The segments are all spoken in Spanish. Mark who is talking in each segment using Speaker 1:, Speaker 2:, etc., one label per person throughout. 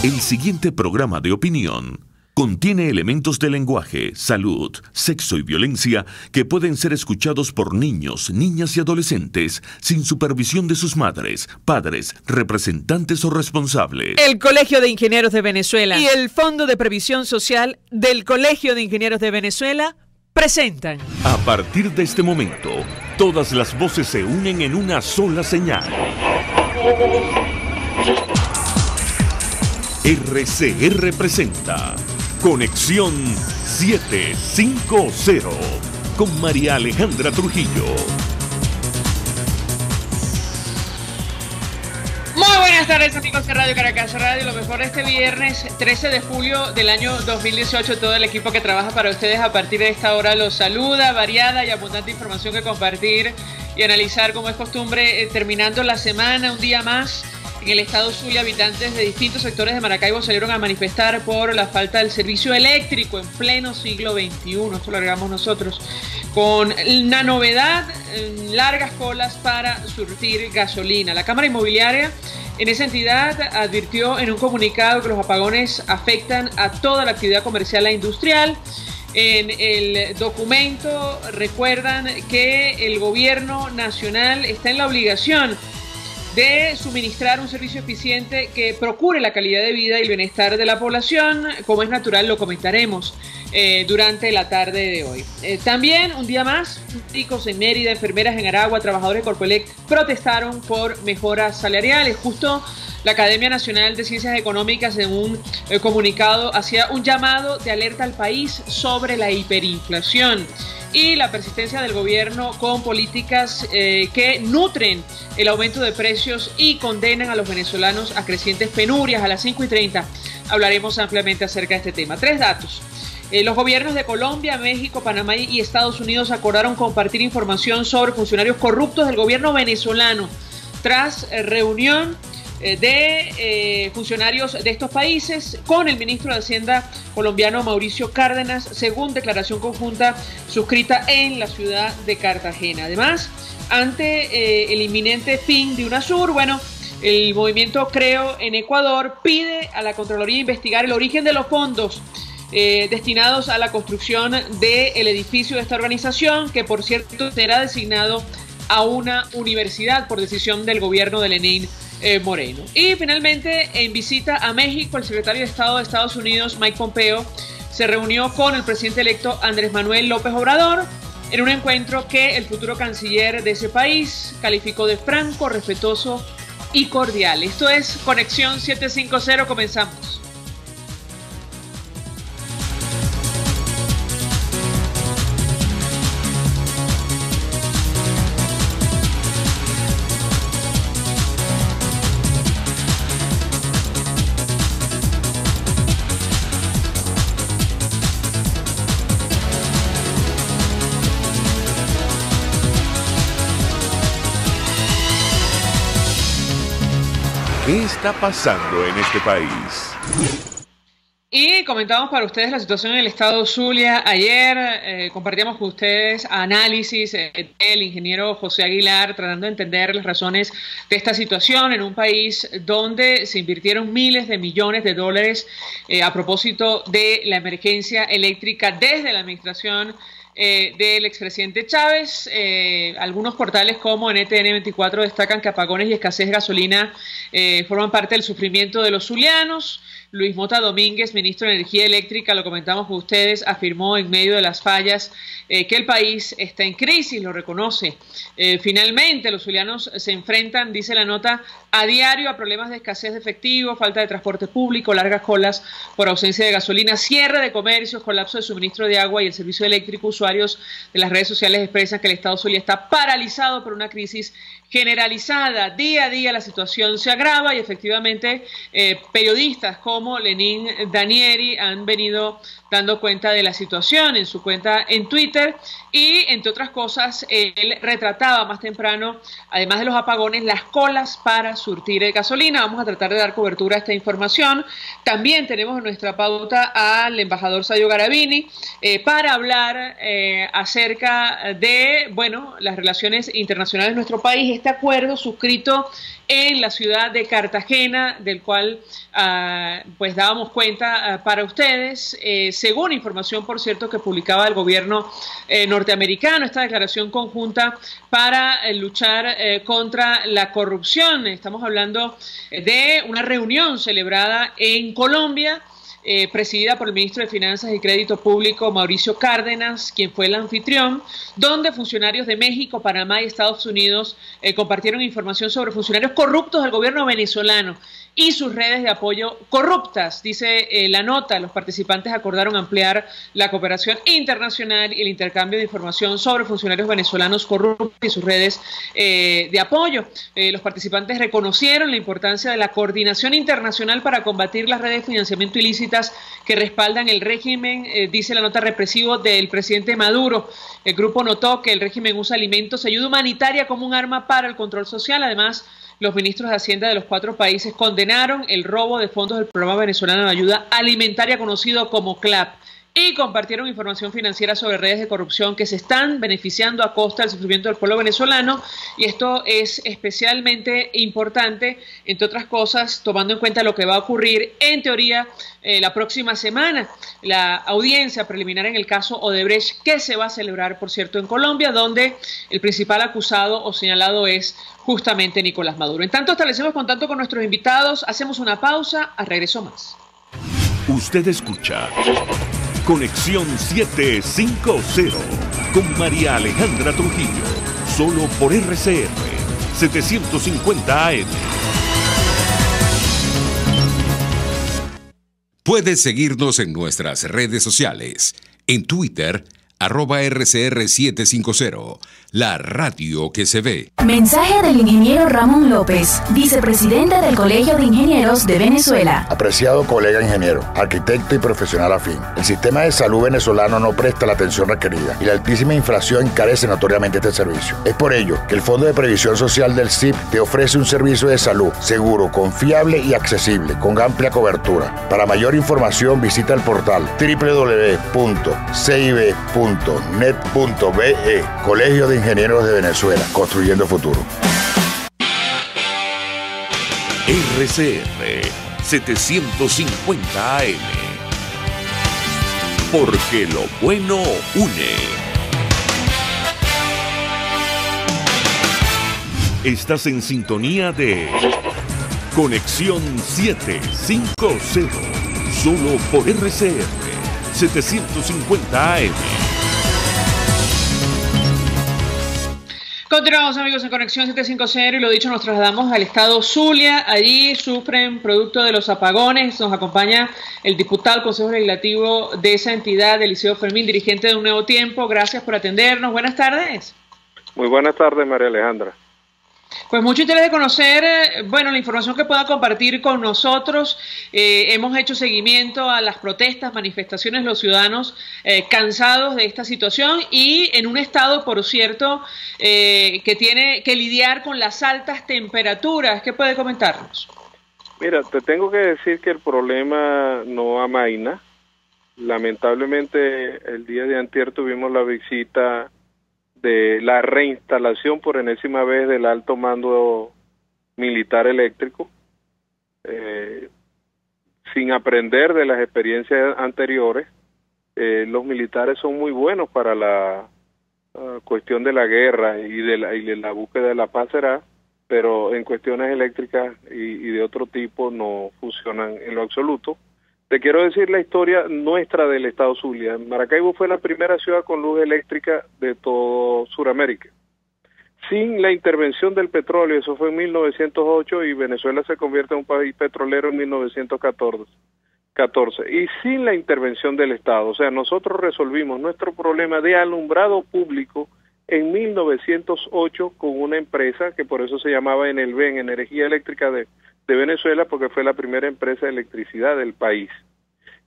Speaker 1: El siguiente programa de opinión contiene elementos de lenguaje, salud, sexo y violencia que pueden ser escuchados por niños, niñas y adolescentes sin supervisión de sus madres, padres, representantes o responsables.
Speaker 2: El Colegio de Ingenieros de Venezuela y el Fondo de Previsión Social del Colegio de Ingenieros de Venezuela presentan.
Speaker 1: A partir de este momento, todas las voces se unen en una sola señal. RCR presenta Conexión 750 con María Alejandra Trujillo.
Speaker 2: Muy buenas tardes, amigos de Radio Caracas Radio. Lo mejor este viernes 13 de julio del año 2018. Todo el equipo que trabaja para ustedes a partir de esta hora los saluda. Variada y abundante información que compartir y analizar como es costumbre, terminando la semana, un día más. En el estado Zulia, habitantes de distintos sectores de Maracaibo salieron a manifestar por la falta del servicio eléctrico en pleno siglo XXI. Esto lo agregamos nosotros. Con una novedad, largas colas para surtir gasolina. La Cámara Inmobiliaria en esa entidad advirtió en un comunicado que los apagones afectan a toda la actividad comercial e industrial. En el documento recuerdan que el gobierno nacional está en la obligación de suministrar un servicio eficiente que procure la calidad de vida y el bienestar de la población. Como es natural, lo comentaremos durante la tarde de hoy. También, un día más, médicos en Mérida, enfermeras en Aragua, trabajadores de Corpoelec protestaron por mejoras salariales. Justo la Academia Nacional de Ciencias Económicas, en un comunicado, hacía un llamado de alerta al país sobre la hiperinflación y la persistencia del gobierno con políticas que nutren el aumento de precios y condenan a los venezolanos a crecientes penurias. A las 5:30 hablaremos ampliamente acerca de este tema. 3 datos. Los gobiernos de Colombia, México, Panamá y Estados Unidos acordaron compartir información sobre funcionarios corruptos del gobierno venezolano tras reunión de funcionarios de estos países con el ministro de Hacienda colombiano Mauricio Cárdenas, según declaración conjunta suscrita en la ciudad de Cartagena. Además, ante el inminente fin de UNASUR, el movimiento Creo en Ecuador pide a la Contraloría investigar el origen de los fondos destinados a la construcción del edificio de esta organización, que por cierto será designado a una universidad por decisión del gobierno de Lenín Moreno. Y finalmente, en visita a México, el secretario de Estado de Estados Unidos, Mike Pompeo, se reunió con el presidente electo Andrés Manuel López Obrador en un encuentro que el futuro canciller de ese país calificó de franco, respetuoso y cordial. Esto es Conexión 750, comenzamos.
Speaker 1: ¿Qué está pasando en este país?
Speaker 2: Y comentamos para ustedes la situación en el estado Zulia. Ayer compartíamos con ustedes análisis del ingeniero José Aguilar, tratando de entender las razones de esta situación en un país donde se invirtieron miles de millones de dólares a propósito de la emergencia eléctrica desde la administración del expresidente Chávez. Algunos portales como NTN24 destacan que apagones y escasez de gasolina forman parte del sufrimiento de los zulianos. Luis Mota Domínguez, ministro de Energía Eléctrica, lo comentamos con ustedes, afirmó en medio de las fallas que el país está en crisis, lo reconoce. Finalmente, los zulianos se enfrentan, dice la nota, a diario a problemas de escasez de efectivo, falta de transporte público, largas colas por ausencia de gasolina, cierre de comercios, colapso de suministro de agua y el servicio eléctrico. Usuarios de las redes sociales expresan que el estado Zulia está paralizado por una crisis generalizada. Día a día la situación se agrava y efectivamente periodistas como Lenín Danieri han venido dando cuenta de la situación en su cuenta en Twitter y, entre otras cosas, él retrataba más temprano, además de los apagones, las colas para surtir gasolina. Vamos a tratar de dar cobertura a esta información. También tenemos en nuestra pauta al embajador Sayo Garavini para hablar acerca de, bueno, las relaciones internacionales de nuestro país, este acuerdo suscrito en la ciudad de Cartagena, del cual pues dábamos cuenta para ustedes, según información, por cierto, que publicaba el gobierno norteamericano, esta declaración conjunta para luchar contra la corrupción. Estamos hablando de una reunión celebrada en Colombia, presidida por el ministro de Finanzas y Crédito Público, Mauricio Cárdenas, quien fue el anfitrión, donde funcionarios de México, Panamá y Estados Unidos compartieron información sobre funcionarios corruptos del gobierno venezolano y sus redes de apoyo corruptas. Dice la nota, los participantes acordaron ampliar la cooperación internacional y el intercambio de información sobre funcionarios venezolanos corruptos y sus redes de apoyo. Los participantes reconocieron la importancia de la coordinación internacional para combatir las redes de financiamiento ilícitas que respaldan el régimen, dice la nota, represivo del presidente Maduro. El grupo notó que el régimen usa alimentos y ayuda humanitaria como un arma para el control social. Además, los ministros de Hacienda de los 4 países condenaron el robo de fondos del Programa Venezolano de Ayuda Alimentaria, conocido como CLAP, y compartieron información financiera sobre redes de corrupción que se están beneficiando a costa del sufrimiento del pueblo venezolano. Y esto es especialmente importante, entre otras cosas, tomando en cuenta lo que va a ocurrir, en teoría, la próxima semana, la audiencia preliminar en el caso Odebrecht, que se va a celebrar, por cierto, en Colombia, donde el principal acusado o señalado es justamente Nicolás Maduro. En tanto, establecemos contacto con nuestros invitados, hacemos una pausa, al regreso más.
Speaker 1: Usted escucha Conexión 750 con María Alejandra Trujillo, solo por RCR 750 AM.
Speaker 3: Puedes seguirnos en nuestras redes sociales. En Twitter, @RCR750, la radio que se ve.
Speaker 4: Mensaje del ingeniero Ramón López, vicepresidente del Colegio de Ingenieros de Venezuela.
Speaker 5: Apreciado colega ingeniero, arquitecto y profesional afín, el sistema de salud venezolano no presta la atención requerida y la altísima inflación encarece notoriamente este servicio. Es por ello que el Fondo de Previsión Social del CIP te ofrece un servicio de salud seguro, confiable y accesible, con amplia cobertura. Para mayor información visita el portal www.cib.net.be. Colegio de Ingenieros de Venezuela, construyendo futuro.
Speaker 1: RCR 750 AM. Porque lo bueno une. Estás en sintonía de Conexión 750, solo por RCR 750 AM.
Speaker 2: Continuamos, amigos, en Conexión 750 y lo dicho, nos trasladamos al estado Zulia. Allí sufren producto de los apagones. Nos acompaña el diputado del Consejo Legislativo de esa entidad, Eliseo Fermín, dirigente de Un Nuevo Tiempo. Gracias por atendernos. Buenas tardes.
Speaker 6: Muy buenas tardes, María Alejandra.
Speaker 2: Pues mucho interés de conocer, bueno, la información que pueda compartir con nosotros. Hemos hecho seguimiento a las protestas, manifestaciones de los ciudadanos cansados de esta situación y en un estado, por cierto, que tiene que lidiar con las altas temperaturas. ¿Qué puede comentarnos?
Speaker 6: Mira, te tengo que decir que el problema no amaina. Lamentablemente, el día de antier tuvimos la visita de la reinstalación por enésima vez del alto mando militar eléctrico, sin aprender de las experiencias anteriores. Los militares son muy buenos para la cuestión de la guerra y de la búsqueda de la paz será, pero en cuestiones eléctricas y de otro tipo no funcionan en lo absoluto. Te quiero decir la historia nuestra del estado Zulia. Maracaibo fue la primera ciudad con luz eléctrica de todo Sudamérica. Sin la intervención del petróleo, eso fue en 1908 y Venezuela se convierte en un país petrolero en 1914. Y sin la intervención del Estado, o sea, nosotros resolvimos nuestro problema de alumbrado público en 1908 con una empresa que por eso se llamaba Enelven, Energía Eléctrica de Venezuela, porque fue la primera empresa de electricidad del país.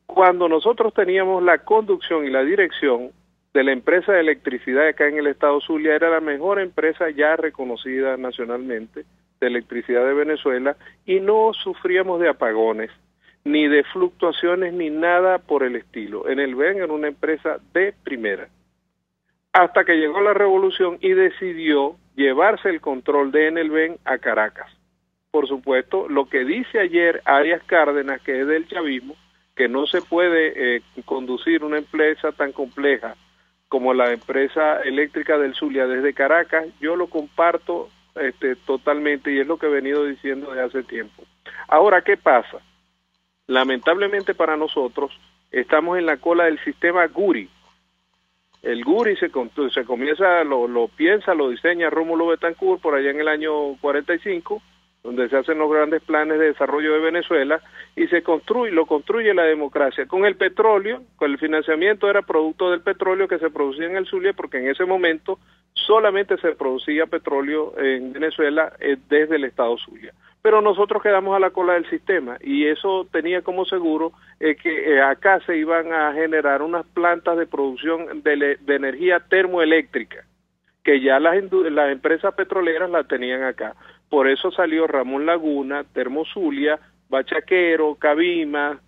Speaker 6: Cuando nosotros teníamos la conducción y la dirección de la empresa de electricidad acá en el estado Zulia, era la mejor empresa ya reconocida nacionalmente de electricidad de Venezuela y no sufríamos de apagones, ni de fluctuaciones, ni nada por el estilo. Enelven era una empresa de primera. hasta que llegó la revolución y decidió llevarse el control de Enelven a Caracas. Por supuesto, lo que dice ayer Arias Cárdenas, que es del chavismo, que no se puede conducir una empresa tan compleja como la empresa eléctrica del Zulia desde Caracas, yo lo comparto totalmente, y es lo que he venido diciendo desde hace tiempo. Ahora, ¿qué pasa? Lamentablemente para nosotros, estamos en la cola del sistema Guri. El Guri se comienza, lo piensa, lo diseña Rómulo Betancourt por allá en el año 45, donde se hacen los grandes planes de desarrollo de Venezuela, y lo construye la democracia. Con el petróleo, con el financiamiento era producto del petróleo que se producía en el Zulia, porque en ese momento solamente se producía petróleo en Venezuela desde el estado Zulia. Pero nosotros quedamos a la cola del sistema, y eso tenía como seguro que acá se iban a generar unas plantas de producción de energía termoeléctrica, que ya las empresas petroleras la tenían acá. Por eso salió Ramón Laguna, Termozulia, Bachaquero, Cabima,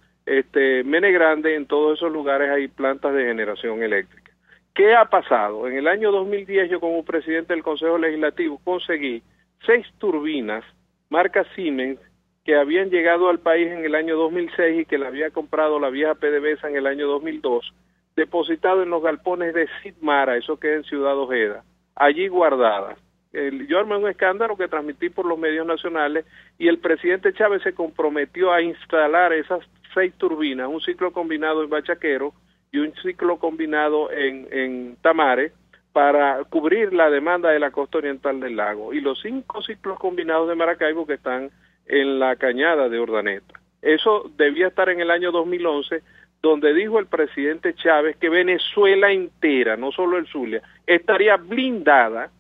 Speaker 6: Mene Grande. En todos esos lugares hay plantas de generación eléctrica. ¿Qué ha pasado? En el año 2010 yo, como presidente del Consejo Legislativo, conseguí 6 turbinas marca Siemens que habían llegado al país en el año 2006 y que la había comprado la vieja PDVSA en el año 2002, depositado en los galpones de Sidmara, eso que es en Ciudad Ojeda, allí guardadas. Yo armé un escándalo que transmití por los medios nacionales, y el presidente Chávez se comprometió a instalar esas 6 turbinas, un ciclo combinado en Bachaquero y un ciclo combinado en Tamare, para cubrir la demanda de la costa oriental del lago, y los 5 ciclos combinados de Maracaibo que están en la cañada de Urdaneta. Eso debía estar en el año 2011, donde dijo el presidente Chávez que Venezuela entera, no solo el Zulia, estaría blindada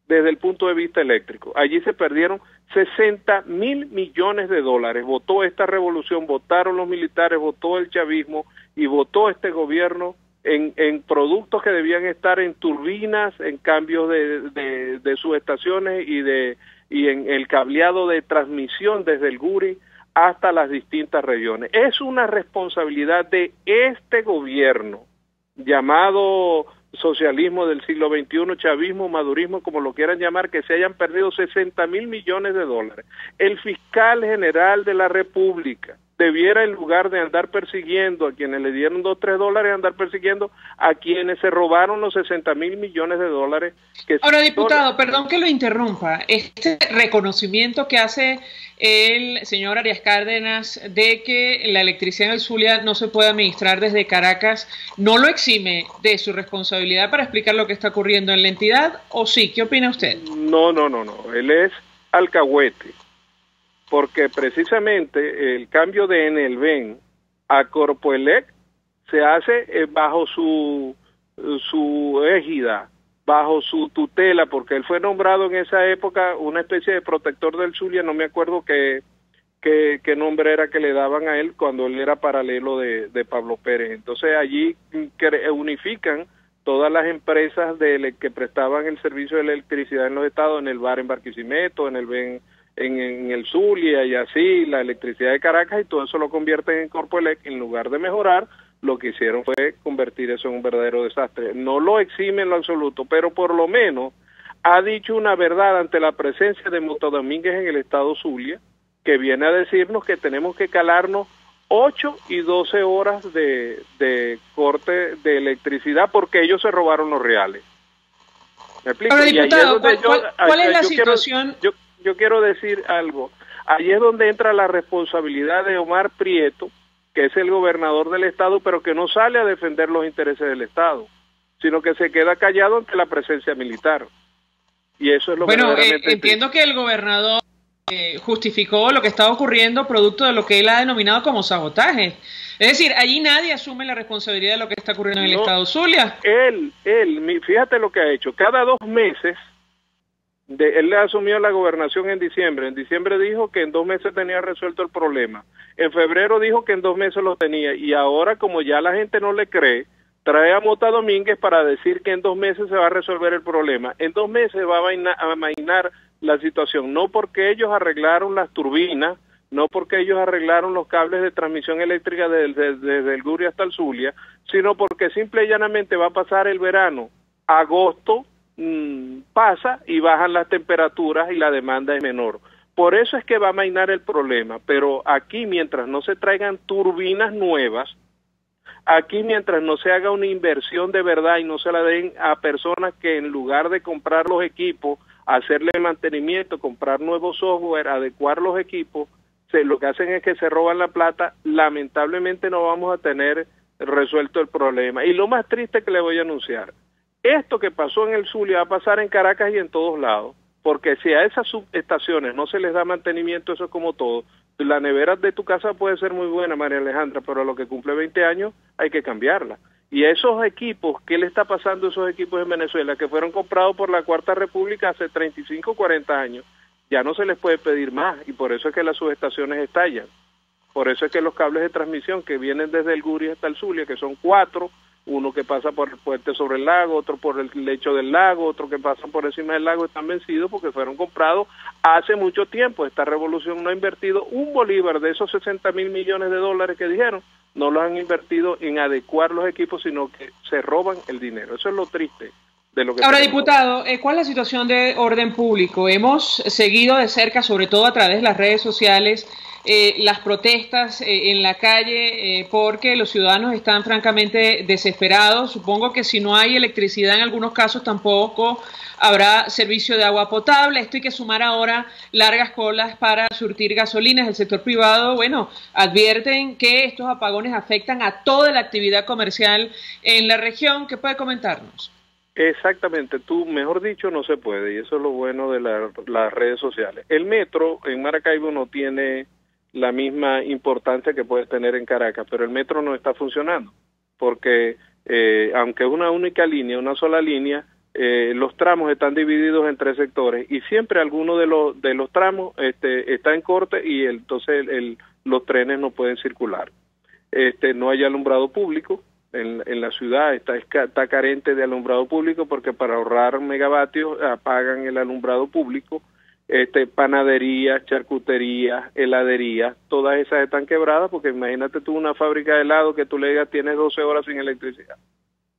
Speaker 6: desde el punto de vista eléctrico. Allí se perdieron 60.000 millones de dólares. Votó esta revolución, votaron los militares, votó el chavismo y votó este gobierno en productos que debían estar en turbinas, en cambios de subestaciones y en el cableado de transmisión desde el Guri hasta las distintas regiones. Es una responsabilidad de este gobierno, llamado socialismo del siglo XXI, chavismo, madurismo, como lo quieran llamar, que se hayan perdido 60.000 millones de dólares. El fiscal general de la República debiera, en lugar de andar persiguiendo a quienes le dieron $2-3, andar persiguiendo a quienes se robaron los 60.000 millones de dólares.
Speaker 2: Ahora, diputado, perdón que lo interrumpa, este reconocimiento que hace el señor Arias Cárdenas de que la electricidad en el Zulia no se puede administrar desde Caracas, ¿no lo exime de su responsabilidad para explicar lo que está ocurriendo en la entidad, o sí? ¿Qué opina usted?
Speaker 6: No, él es alcahuete, porque precisamente el cambio de Enelven a Corpoelec se hace bajo su égida, bajo su tutela, porque él fue nombrado en esa época una especie de protector del Zulia. No me acuerdo qué nombre era que le daban a él cuando él era paralelo de Pablo Pérez. Entonces allí unifican todas las empresas que prestaban el servicio de electricidad en los estados, en el VAR en Barquisimeto, en el Zulia y así, la electricidad de Caracas, y todo eso lo convierten en Corpoelec. En lugar de mejorar, lo que hicieron fue convertir eso en un verdadero desastre. No lo exime en lo absoluto, pero por lo menos ha dicho una verdad ante la presencia de Moto Domínguez en el estado Zulia, que viene a decirnos que tenemos que calarnos 8 y 12 horas de corte de electricidad porque ellos se robaron los reales. ¿Me explico?
Speaker 2: Ahora, diputado, ¿cuál es la situación?
Speaker 6: Yo quiero decir algo. Ahí es donde entra la responsabilidad de Omar Prieto, que es el gobernador del estado, pero que no sale a defender los intereses del estado, sino que se queda callado ante la presencia militar. Y eso es lo que
Speaker 2: entiendo que el gobernador justificó lo que estaba ocurriendo producto de lo que él ha denominado como sabotaje. Es decir, allí nadie asume la responsabilidad de lo que está ocurriendo en el estado Zulia.
Speaker 6: Él, fíjate lo que ha hecho. Cada 2 meses, él asumió la gobernación en diciembre. En diciembre dijo que en 2 meses tenía resuelto el problema. En febrero dijo que en 2 meses lo tenía. Y ahora, como ya la gente no le cree, trae a Mota Domínguez para decir que en 2 meses se va a resolver el problema. En 2 meses va a amainar la situación. No porque ellos arreglaron las turbinas, no porque ellos arreglaron los cables de transmisión eléctrica desde el Guri hasta el Zulia, sino porque simple y llanamente va a pasar el verano agosto pasa y bajan las temperaturas y la demanda es menor. Por eso es que va a amainar el problema, pero aquí mientras no se traigan turbinas nuevas, aquí mientras no se haga una inversión de verdad y no se la den a personas que en lugar de comprar los equipos, hacerle mantenimiento, comprar nuevos software, adecuar los equipos, lo que hacen es que se roban la plata, lamentablemente no vamos a tener resuelto el problema. Y lo más triste que le voy a anunciar, esto que pasó en el Zulia va a pasar en Caracas y en todos lados, porque si a esas subestaciones no se les da mantenimiento, eso es como todo. La nevera de tu casa puede ser muy buena, María Alejandra, pero a lo que cumple 20 años hay que cambiarla. Y a esos equipos, ¿qué le está pasando a esos equipos en Venezuela que fueron comprados por la Cuarta República hace 35, 40 años? Ya no se les puede pedir más y por eso es que las subestaciones estallan. Por eso es que los cables de transmisión que vienen desde el Guri hasta el Zulia, que son 4, uno que pasa por el puente sobre el lago, otro por el lecho del lago, otro que pasa por encima del lago, están vencidos porque fueron comprados hace mucho tiempo. Esta revolución no ha invertido un bolívar de esos 60.000 millones de dólares que dijeron, no los han invertido en adecuar los equipos, sino que se roban el dinero. Eso es lo triste.
Speaker 2: Ahora, diputado, ¿cuál es la situación de orden público? Hemos seguido de cerca, sobre todo a través de las redes sociales, las protestas en la calle porque los ciudadanos están francamente desesperados. Supongo que si no hay electricidad en algunos casos tampoco habrá servicio de agua potable. Esto hay que sumar ahora largas colas para surtir gasolinas. El sector privado, bueno, advierten que estos apagones afectan a toda la actividad comercial en la región. ¿Qué puede comentarnos?
Speaker 6: Exactamente, tú, mejor dicho, no se puede, y eso es lo bueno de las redes sociales. El metro en Maracaibo no tiene la misma importancia que puede tener en Caracas, pero el metro no está funcionando, porque aunque es una única línea, una sola línea, los tramos están divididos en 3 sectores, y siempre alguno de los tramos está en corte, y entonces los trenes no pueden circular. No hay alumbrado público. En la ciudad está carente de alumbrado público porque para ahorrar megavatios apagan el alumbrado público. Panaderías, charcuterías, heladerías, todas esas están quebradas porque imagínate tú una fábrica de helado que tú le digas tienes 12 horas sin electricidad.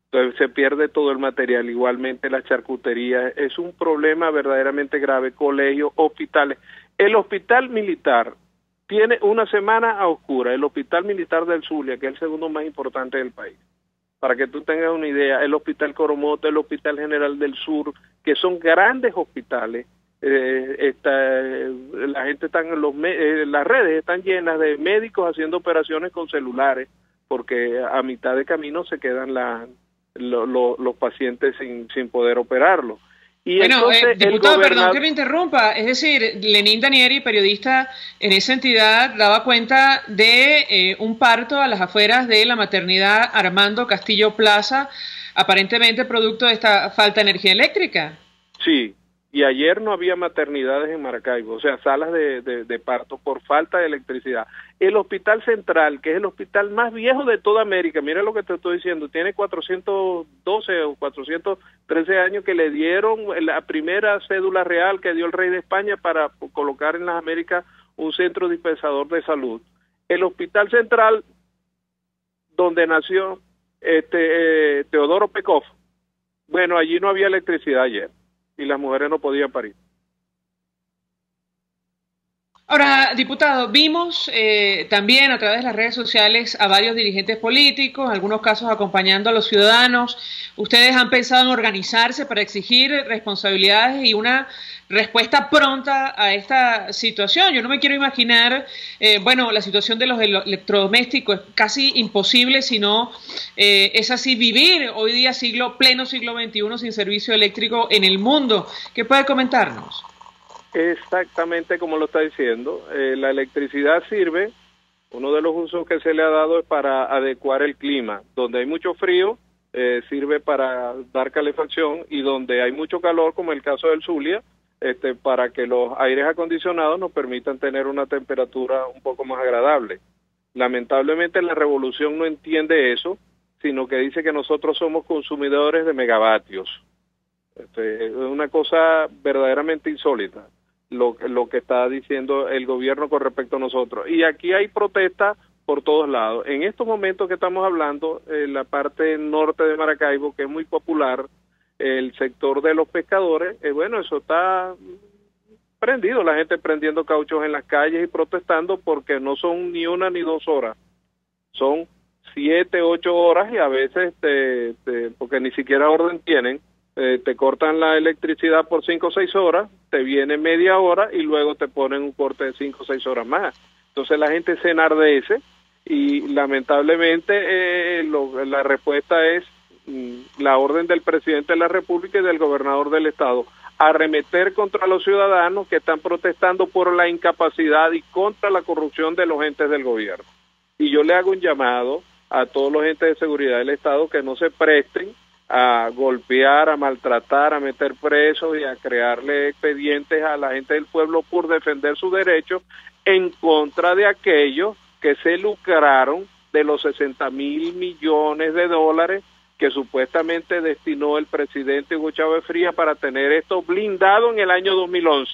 Speaker 6: Entonces se pierde todo el material, igualmente las charcuterías. Es un problema verdaderamente grave. Colegios, hospitales. El hospital militar tiene una semana a oscura, el Hospital Militar del Zulia, que es el segundo más importante del país. Para que tú tengas una idea, el Hospital Coromoto, el Hospital General del Sur, que son grandes hospitales, la gente está las redes están llenas de médicos haciendo operaciones con celulares, porque a mitad de camino se quedan los pacientes sin poder operarlos. Y
Speaker 2: bueno,
Speaker 6: entonces,
Speaker 2: diputado, perdón que me interrumpa, es decir, Lenín Danieri, periodista en esa entidad, daba cuenta de un parto a las afueras de la maternidad Armando Castillo Plaza, aparentemente producto de esta falta de energía eléctrica.
Speaker 6: Sí, y ayer no había maternidades en Maracaibo, o sea, salas de parto por falta de electricidad. El Hospital Central, que es el hospital más viejo de toda América, mira lo que te estoy diciendo, tiene 412 o 413 años que le dieron la primera cédula real que dio el rey de España para colocar en las Américas un centro dispensador de salud. El Hospital Central, donde nació Teodoro Pekov, bueno, allí no había electricidad ayer y las mujeres no podían parir.
Speaker 2: Ahora, diputado, vimos también a través de las redes sociales a varios dirigentes políticos, en algunos casos acompañando a los ciudadanos. ¿Ustedes han pensado en organizarse para exigir responsabilidades y una respuesta pronta a esta situación? Yo no me quiero imaginar, bueno, la situación de los electrodomésticos es casi imposible, sino es así vivir hoy día pleno siglo XXI sin servicio eléctrico en el mundo. ¿Qué puede comentarnos?
Speaker 6: Exactamente como lo está diciendo, la electricidad sirve, uno de los usos que se le ha dado es para adecuar el clima, donde hay mucho frío, sirve para dar calefacción, y donde hay mucho calor, como el caso del Zulia, para que los aires acondicionados nos permitan tener una temperatura un poco más agradable. Lamentablemente la revolución no entiende eso, sino que dice que nosotros somos consumidores de megavatios. Es una cosa verdaderamente insólita lo que está diciendo el gobierno con respecto a nosotros. Y aquí hay protestas por todos lados. En estos momentos que estamos hablando, la parte norte de Maracaibo, que es muy popular, el sector de los pescadores, bueno, eso está prendido, la gente prendiendo cauchos en las calles y protestando porque no son ni 1 ni 2 horas, son 7, 8 horas y a veces, porque ni siquiera orden tienen, te cortan la electricidad por 5 o 6 horas, te viene media hora y luego te ponen un corte de 5 o 6 horas más. Entonces la gente se enardece y lamentablemente la respuesta es la orden del presidente de la República y del gobernador del estado, arremeter contra los ciudadanos que están protestando por la incapacidad y contra la corrupción de los entes del gobierno. Y yo le hago un llamado a todos los entes de seguridad del estado que no se presten a golpear, a maltratar, a meter presos y a crearle expedientes a la gente del pueblo por defender sus derechos en contra de aquellos que se lucraron de los 60,000 millones de dólares que supuestamente destinó el presidente Hugo Chávez Frías para tener esto blindado en el año 2011.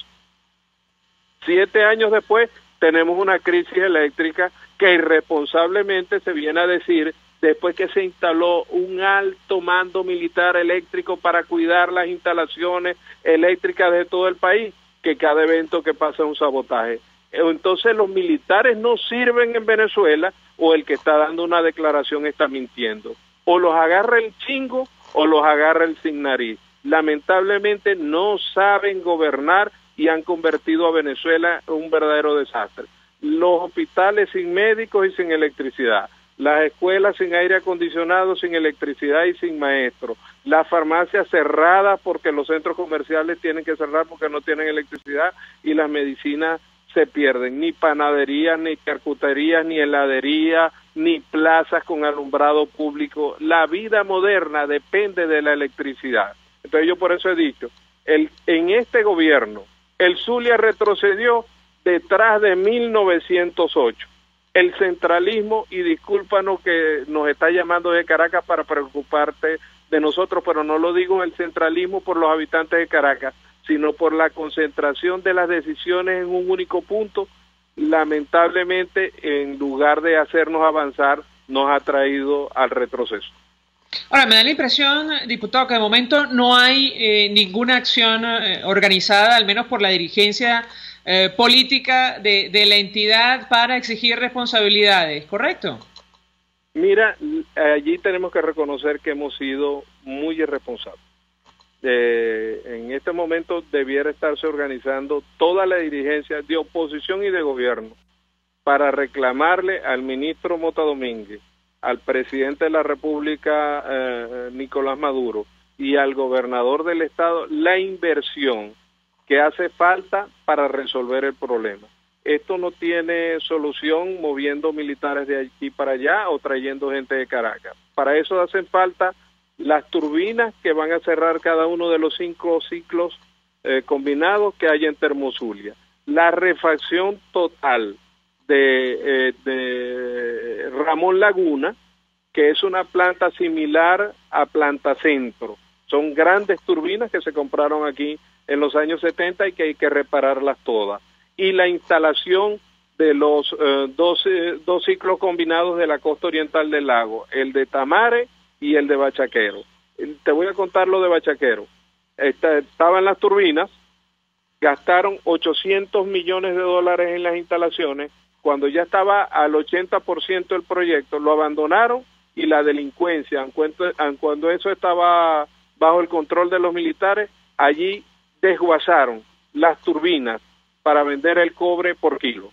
Speaker 6: 7 años después tenemos una crisis eléctrica que irresponsablemente se viene a decir después que se instaló un alto mando militar eléctrico para cuidar las instalaciones eléctricas de todo el país, que cada evento que pasa es un sabotaje. Entonces los militares no sirven en Venezuela, o el que está dando una declaración está mintiendo. O los agarra el chingo o los agarra el sin nariz. Lamentablemente no saben gobernar y han convertido a Venezuela en un verdadero desastre. Los hospitales sin médicos y sin electricidad, las escuelas sin aire acondicionado, sin electricidad y sin maestros, las farmacias cerradas porque los centros comerciales tienen que cerrar porque no tienen electricidad y las medicinas se pierden, ni panaderías, ni charcuterías, ni heladerías, ni plazas con alumbrado público. La vida moderna depende de la electricidad. Entonces yo por eso he dicho, en este gobierno, el Zulia retrocedió detrás de 1908. El centralismo, y discúlpanos que nos está llamando de Caracas para preocuparte de nosotros, pero no lo digo el centralismo por los habitantes de Caracas, sino por la concentración de las decisiones en un único punto, lamentablemente, en lugar de hacernos avanzar, nos ha traído al retroceso.
Speaker 2: Ahora, me da la impresión, diputado, que de momento no hay ninguna acción organizada, al menos por la dirigencia política de la entidad, para exigir responsabilidades, ¿correcto?
Speaker 6: Mira, allí tenemos que reconocer que hemos sido muy irresponsables. En este momento debiera estarse organizando toda la dirigencia de oposición y de gobierno para reclamarle al ministro Mota Domínguez, al presidente de la República Nicolás Maduro y al gobernador del estado la inversión que hace falta para resolver el problema. Esto no tiene solución moviendo militares de aquí para allá o trayendo gente de Caracas. Para eso hacen falta las turbinas que van a cerrar cada uno de los 5 ciclos combinados que hay en Termozulia. La refacción total de Ramón Laguna, que es una planta similar a Planta Centro. Son grandes turbinas que se compraron aquí en los años 70 y que hay que repararlas todas. Y la instalación de los dos ciclos combinados de la costa oriental del lago, el de Tamare y el de Bachaquero. Te voy a contar lo de Bachaquero. Estaban las turbinas, gastaron 800 millones de dólares en las instalaciones. Cuando ya estaba al 80% el proyecto, lo abandonaron y la delincuencia, cuando eso estaba bajo el control de los militares, allí desguazaron las turbinas para vender el cobre por kilo.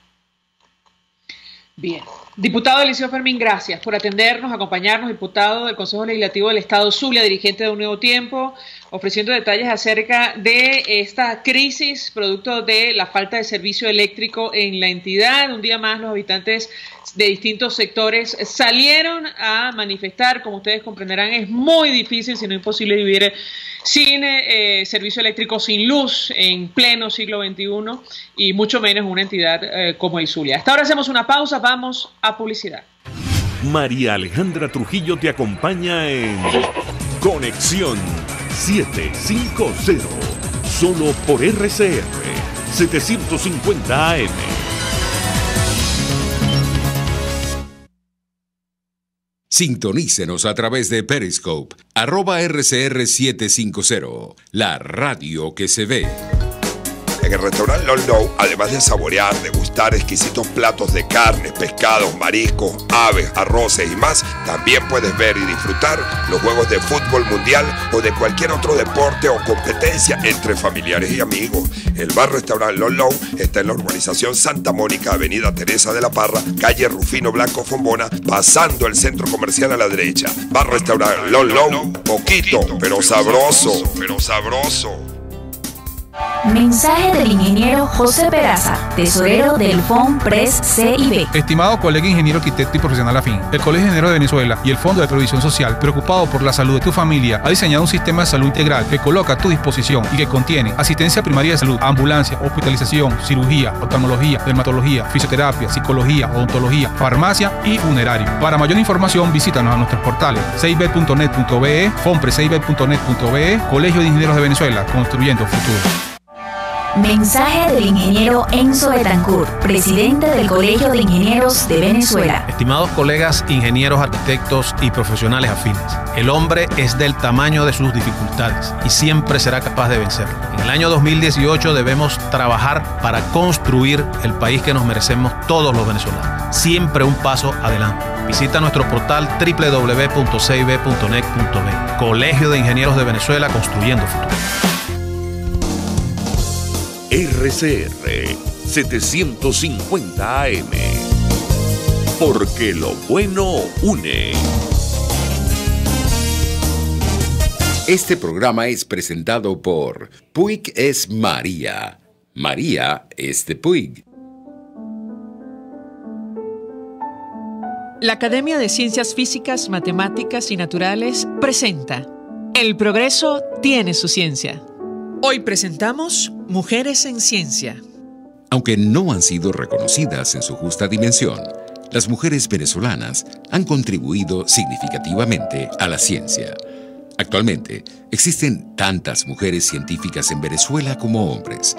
Speaker 2: Bien. Diputado Eliseo Fermín, gracias por atendernos, acompañarnos, diputado del Consejo Legislativo del Estado Zulia, dirigente de Un Nuevo Tiempo, ofreciendo detalles acerca de esta crisis producto de la falta de servicio eléctrico en la entidad. Un día más los habitantes de distintos sectores salieron a manifestar. Como ustedes comprenderán, es muy difícil, si no imposible, vivir sin servicio eléctrico, sin luz en pleno siglo XXI y mucho menos en una entidad como el Zulia. Hasta ahora hacemos una pausa, vamos a publicidad.
Speaker 1: María Alejandra Trujillo te acompaña en Conexión 750, solo por RCR 750 AM.
Speaker 3: Sintonícenos a través de Periscope, @RCR750, la radio que se ve.
Speaker 7: En el restaurante Lolo, además de saborear, degustar exquisitos platos de carnes, pescados, mariscos, aves, arroces y más, también puedes ver y disfrutar los juegos de fútbol mundial o de cualquier otro deporte o competencia entre familiares y amigos. El bar restaurante Lolo está en la urbanización Santa Mónica, avenida Teresa de la Parra, calle Rufino Blanco Fombona, pasando el centro comercial a la derecha. Bar restaurante Lolo, poquito, pero sabroso,
Speaker 4: Mensaje del ingeniero José Peraza, tesorero del FONPRES CIB.
Speaker 8: Estimado colega ingeniero, arquitecto y profesional afín, el Colegio de Ingenieros de Venezuela y el Fondo de Previsión Social, preocupado por la salud de tu familia, ha diseñado un sistema de salud integral que coloca a tu disposición y que contiene asistencia primaria de salud, ambulancia, hospitalización, cirugía, oftalmología, dermatología, fisioterapia, psicología, odontología, farmacia y funerario. Para mayor información, visítanos a nuestros portales cib.net.be, fonprescib.net.be, Colegio de Ingenieros de Venezuela, construyendo futuro.
Speaker 4: Mensaje del ingeniero Enzo Betancourt, presidente del Colegio de Ingenieros de Venezuela.
Speaker 9: Estimados colegas ingenieros, arquitectos y profesionales afines, el hombre es del tamaño de sus dificultades y siempre será capaz de vencerlo. En el año 2018 debemos trabajar para construir el país que nos merecemos todos los venezolanos. Siempre un paso adelante. Visita nuestro portal www.cib.net.be. Colegio de Ingenieros de Venezuela, construyendo futuro.
Speaker 1: RCR 750 AM. Porque lo bueno une.
Speaker 3: Este programa es presentado por Puig es María. María es de Puig.
Speaker 2: La Academia de Ciencias Físicas, Matemáticas y Naturales presenta El progreso tiene su ciencia. Hoy presentamos Mujeres en Ciencia.
Speaker 3: Aunque no han sido reconocidas en su justa dimensión, las mujeres venezolanas han contribuido significativamente a la ciencia. Actualmente, existen tantas mujeres científicas en Venezuela como hombres,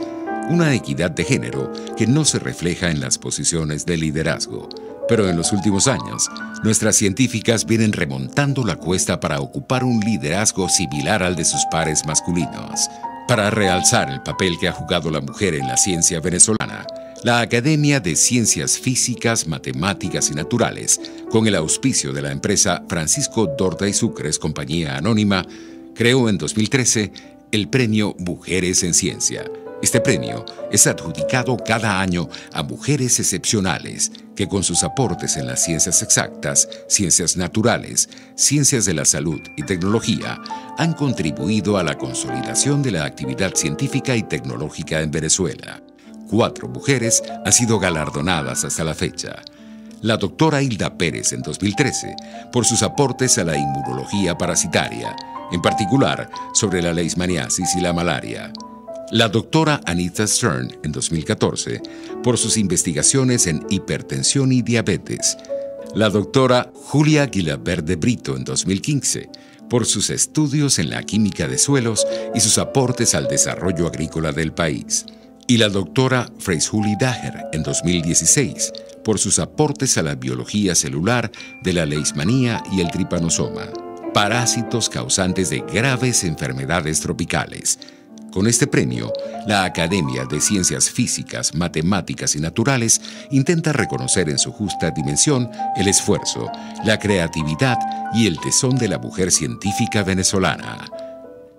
Speaker 3: una equidad de género que no se refleja en las posiciones de liderazgo. Pero en los últimos años, nuestras científicas vienen remontando la cuesta para ocupar un liderazgo similar al de sus pares masculinos. Para realzar el papel que ha jugado la mujer en la ciencia venezolana, la Academia de Ciencias Físicas, Matemáticas y Naturales, con el auspicio de la empresa Francisco Dorda y Sucres, compañía anónima, creó en 2013 el premio Mujeres en Ciencia. Este premio es adjudicado cada año a mujeres excepcionales que con sus aportes en las ciencias exactas, ciencias naturales, ciencias de la salud y tecnología han contribuido a la consolidación de la actividad científica y tecnológica en Venezuela. 4 mujeres han sido galardonadas hasta la fecha. La doctora Hilda Pérez en 2013 por sus aportes a la inmunología parasitaria, en particular sobre la leishmaniasis y la malaria. La doctora Anita Stern en 2014 por sus investigaciones en hipertensión y diabetes. La doctora Julia Guilabert de Brito en 2015 por sus estudios en la química de suelos y sus aportes al desarrollo agrícola del país. Y la doctora Freis-Julie Daher en 2016 por sus aportes a la biología celular de la leishmanía y el tripanosoma, parásitos causantes de graves enfermedades tropicales. Con este premio, la Academia de Ciencias Físicas, Matemáticas y Naturales intenta reconocer en su justa dimensión el esfuerzo, la creatividad y el tesón de la mujer científica venezolana.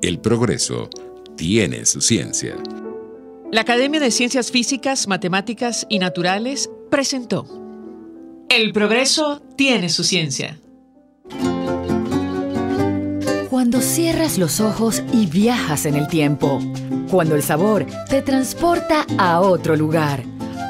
Speaker 3: El progreso tiene su ciencia.
Speaker 2: La Academia de Ciencias Físicas, Matemáticas y Naturales presentó El progreso tiene su ciencia.
Speaker 10: Cuando cierras los ojos y viajas en el tiempo. Cuando el sabor te transporta a otro lugar.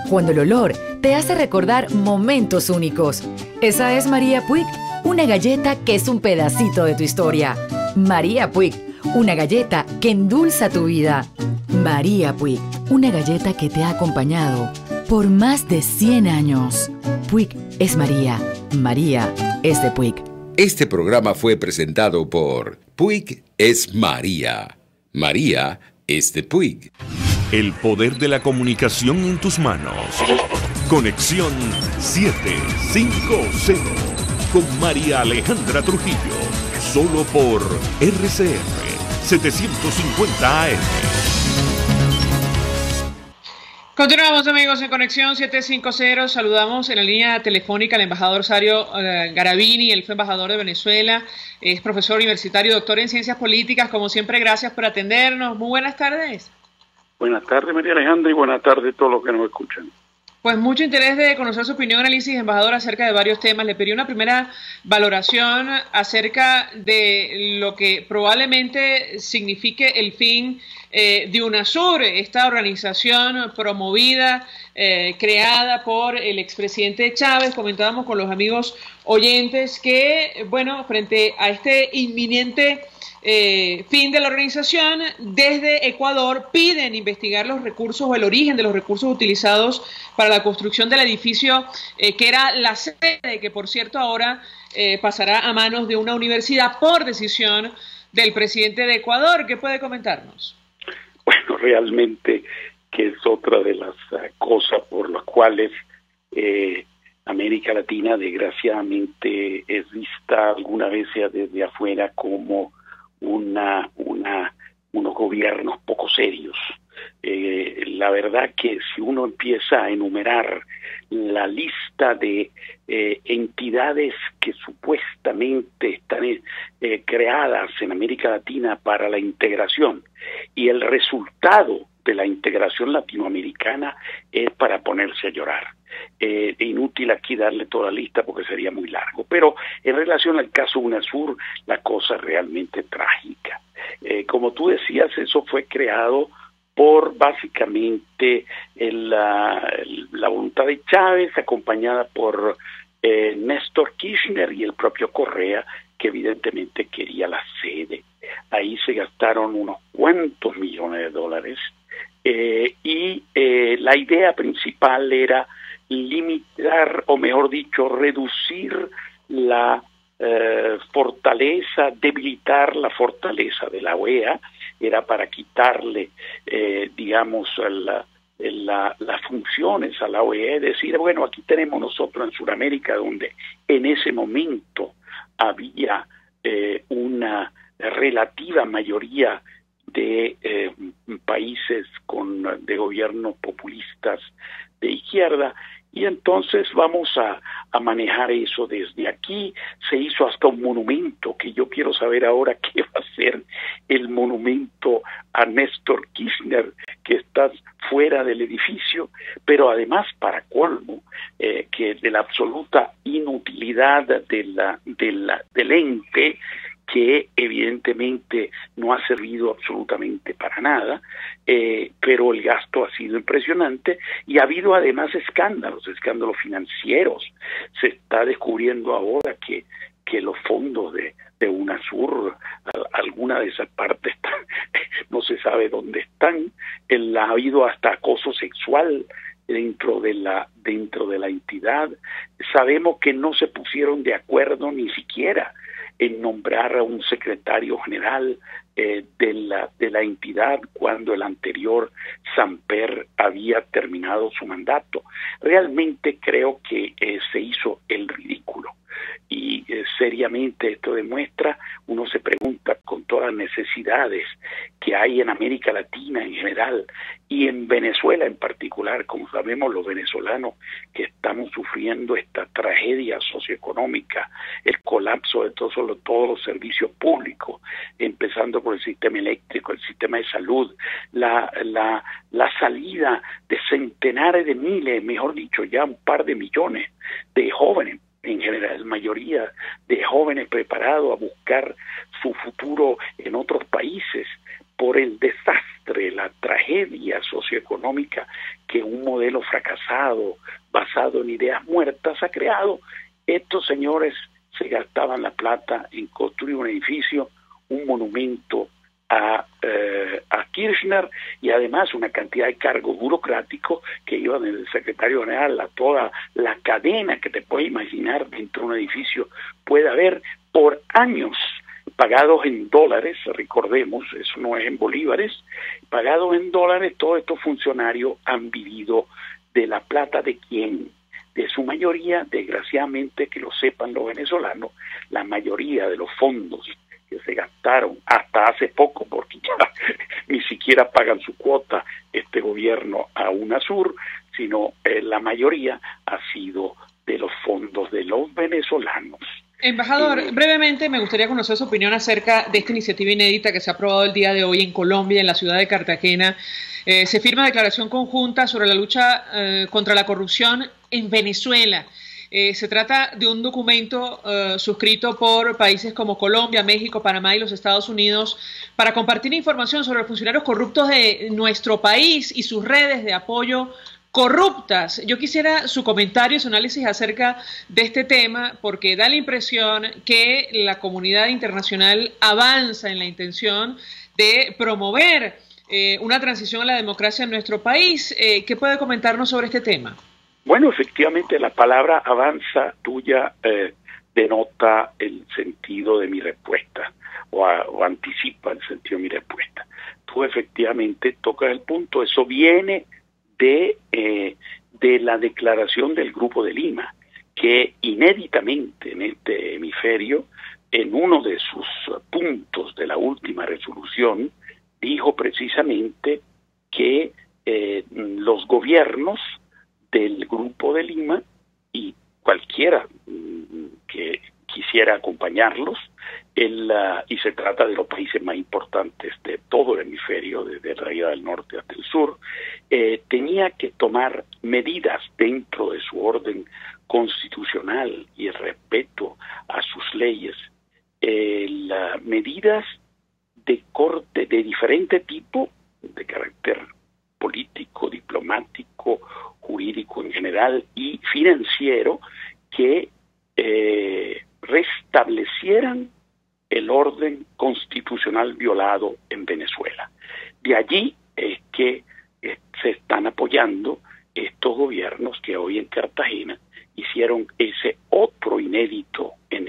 Speaker 10: Cuando el olor te hace recordar momentos únicos. Esa es María Puig, una galleta que es un pedacito de tu historia. María Puig, una galleta que endulza tu vida. María Puig, una galleta que te ha acompañado por más de 100 años. Puig es María. María es de Puig.
Speaker 3: Este programa fue presentado por Puig es María. María es de Puig.
Speaker 1: El poder de la comunicación en tus manos. Conexión 750. con María Alejandra Trujillo, solo por RCR 750 AM.
Speaker 2: Continuamos, amigos, en Conexión 750. Saludamos en la línea telefónica al embajador Sario Garavini. Él fue embajador de Venezuela, es profesor universitario, doctor en ciencias políticas. Como siempre, gracias por atendernos. Muy buenas tardes.
Speaker 11: Buenas tardes, María Alejandra, y buenas tardes a todos los que nos escuchan.
Speaker 2: Pues mucho interés de conocer su opinión, análisis, embajador, acerca de varios temas. Le pedí una primera valoración acerca de lo que probablemente signifique el fin de UNASUR, esta organización promovida, creada por el expresidente Chávez. Comentábamos con los amigos oyentes que, bueno, frente a este inminente fin de la organización, desde Ecuador piden investigar los recursos o el origen de los recursos utilizados para la construcción del edificio que era la sede, que por cierto ahora pasará a manos de una universidad por decisión del presidente de Ecuador. ¿Qué puede comentarnos?
Speaker 11: Bueno, realmente que es otra de las cosas por las cuales América Latina desgraciadamente es vista alguna vez desde afuera como unos gobiernos poco serios. La verdad que si uno empieza a enumerar la lista de entidades que supuestamente están creadas en América Latina para la integración y el resultado de la integración latinoamericana es para ponerse a llorar. Inútil aquí darle toda la lista porque sería muy largo, pero en relación al caso UNASUR la cosa es realmente trágica. Como tú decías, eso fue creado por básicamente la voluntad de Chávez, acompañada por Néstor Kirchner y el propio Correa, que evidentemente quería la sede. Ahí se gastaron unos cuantos millones de dólares y la idea principal era limitar, o mejor dicho, reducir la fortaleza, debilitar la fortaleza de la OEA. Era para quitarle, digamos, las funciones a la OEA, es decir, bueno, aquí tenemos nosotros en Sudamérica, donde en ese momento había una relativa mayoría de países de gobiernos populistas de izquierda, y entonces vamos a manejar eso desde aquí. Se hizo hasta un monumento, que yo quiero saber ahora qué va a ser el monumento a Néstor Kirchner, que está fuera del edificio, pero además, para colmo, que de la absoluta inutilidad del ente, que evidentemente no ha servido absolutamente para nada, pero el gasto ha sido impresionante y ha habido además escándalos financieros. Se está descubriendo ahora que los fondos de UNASUR, alguna de esas partes no se sabe dónde están. Ha habido hasta acoso sexual dentro de la entidad. Sabemos que no se pusieron de acuerdo ni siquiera en nombrar a un secretario general de la entidad cuando el anterior Samper había terminado su mandato. Realmente creo que se hizo el ridículo y seriamente esto demuestra, uno se pregunta con todas las necesidades que hay en América Latina en general y en Venezuela en particular. Como sabemos los venezolanos que estamos sufriendo esta tragedia socioeconómica, el colapso de todos los servicios públicos, empezando por el sistema eléctrico, el sistema de salud, la salida de centenares de miles, mejor dicho, ya un par de millones de jóvenes, en general, mayoría de jóvenes preparados a buscar su futuro en otros países por el desastre, la tragedia socioeconómica que un modelo fracasado, basado en ideas muertas, ha creado. Estos señores se gastaban la plata en construir un edificio, un monumento a Kirchner y además una cantidad de cargos burocráticos que iban desde el secretario general a toda la cadena que te puedes imaginar dentro de un edificio puede haber por años, pagados en dólares, recordemos, eso no es en bolívares, pagados en dólares. Todos estos funcionarios han vivido de la plata de quién, de su mayoría, desgraciadamente, que lo sepan los venezolanos, la mayoría de los fondos que se gastaron hasta hace poco, porque ya ni siquiera pagan su cuota este gobierno a UNASUR, sino la mayoría ha sido de los fondos de los venezolanos.
Speaker 2: Embajador, brevemente me gustaría conocer su opinión acerca de esta iniciativa inédita que se ha aprobado el día de hoy en Colombia, en la ciudad de Cartagena. Se firma declaración conjunta sobre la lucha contra la corrupción en Venezuela. Se trata de un documento suscrito por países como Colombia, México, Panamá y los Estados Unidos para compartir información sobre los funcionarios corruptos de nuestro país y sus redes de apoyo corruptas. Yo quisiera su comentario y su análisis acerca de este tema, porque da la impresión que la comunidad internacional avanza en la intención de promover una transición a la democracia en nuestro país. ¿Qué puede comentarnos sobre este tema?
Speaker 11: Bueno, efectivamente la palabra avanza tuya denota el sentido de mi respuesta o anticipa el sentido de mi respuesta. Tú efectivamente tocas el punto, eso viene de la declaración del Grupo de Lima, que inéditamente en este hemisferio, en uno de sus puntos de la última resolución, dijo precisamente que los gobiernos del Grupo de Lima y cualquiera que quisiera acompañarlos, y se trata de los países más importantes de todo el hemisferio, desde la Ría del Norte hasta el sur, tenía que tomar medidas dentro de su orden constitucional y el respeto a sus leyes, medidas de corte de diferente tipo, de carácter político, diplomático, jurídico en general y financiero, que restablecieran el orden constitucional violado en Venezuela. De allí es que se están apoyando estos gobiernos que hoy en Cartagena hicieron ese otro inédito en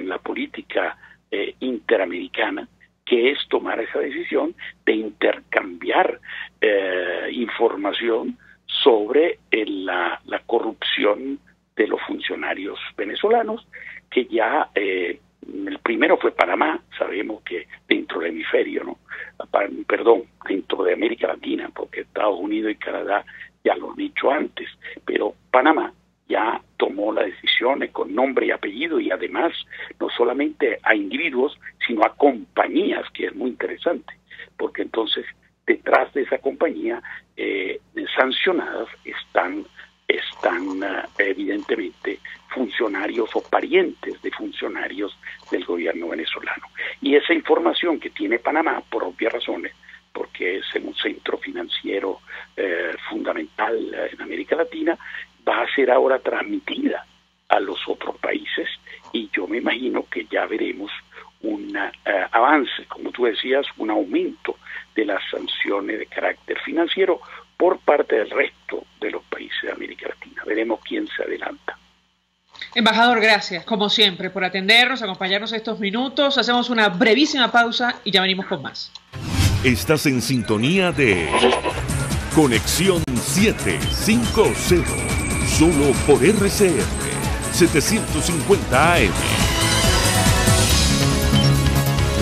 Speaker 11: la política interamericana, que es tomar esa decisión de intercambiar información sobre la corrupción de los funcionarios venezolanos, que ya el primero fue Panamá. Sabemos que dentro del hemisferio, dentro de América Latina, porque Estados Unidos y Canadá ya lo han dicho antes, pero Panamá ya tomó las decisiones con nombre y apellido, y además no solamente a individuos, sino a compañías, que es muy interesante, porque entonces detrás de esa compañía sancionadas están evidentemente funcionarios o parientes de funcionarios del gobierno venezolano. Y esa información que tiene Panamá, por obvias razones, porque es un centro financiero fundamental en América Latina, va a ser ahora transmitida a los otros países, y yo me imagino que ya veremos un avance, como tú decías, un aumento de las sanciones de carácter financiero por parte del resto de los países de América Latina. Veremos quién se adelanta.
Speaker 2: Embajador, gracias, como siempre, por atendernos, acompañarnos estos minutos. Hacemos una brevísima pausa y ya venimos con más.
Speaker 1: Estás en sintonía de Conexión 750, solo por RCR 750 AM.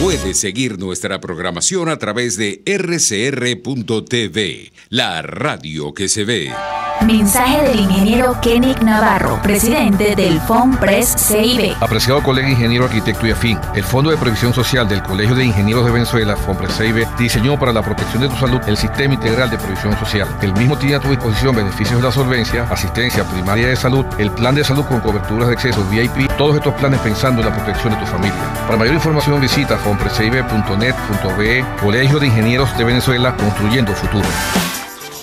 Speaker 3: Puedes seguir nuestra programación a través de rcr.tv, la radio que se ve.
Speaker 4: Mensaje del ingeniero Kenick Navarro, presidente del FOMPRES CIB.
Speaker 8: Apreciado colega ingeniero, arquitecto y afín, el Fondo de Previsión Social del Colegio de Ingenieros de Venezuela, FOMPRES CIB, diseñó para la protección de tu salud el Sistema Integral de Previsión Social. El mismo tiene a tu disposición beneficios de la solvencia, asistencia primaria de salud, el plan de salud con coberturas de acceso VIP, todos estos planes pensando en la protección de tu familia. Para mayor información visita fomprescib.net.be. Colegio de Ingenieros de Venezuela, construyendo futuro.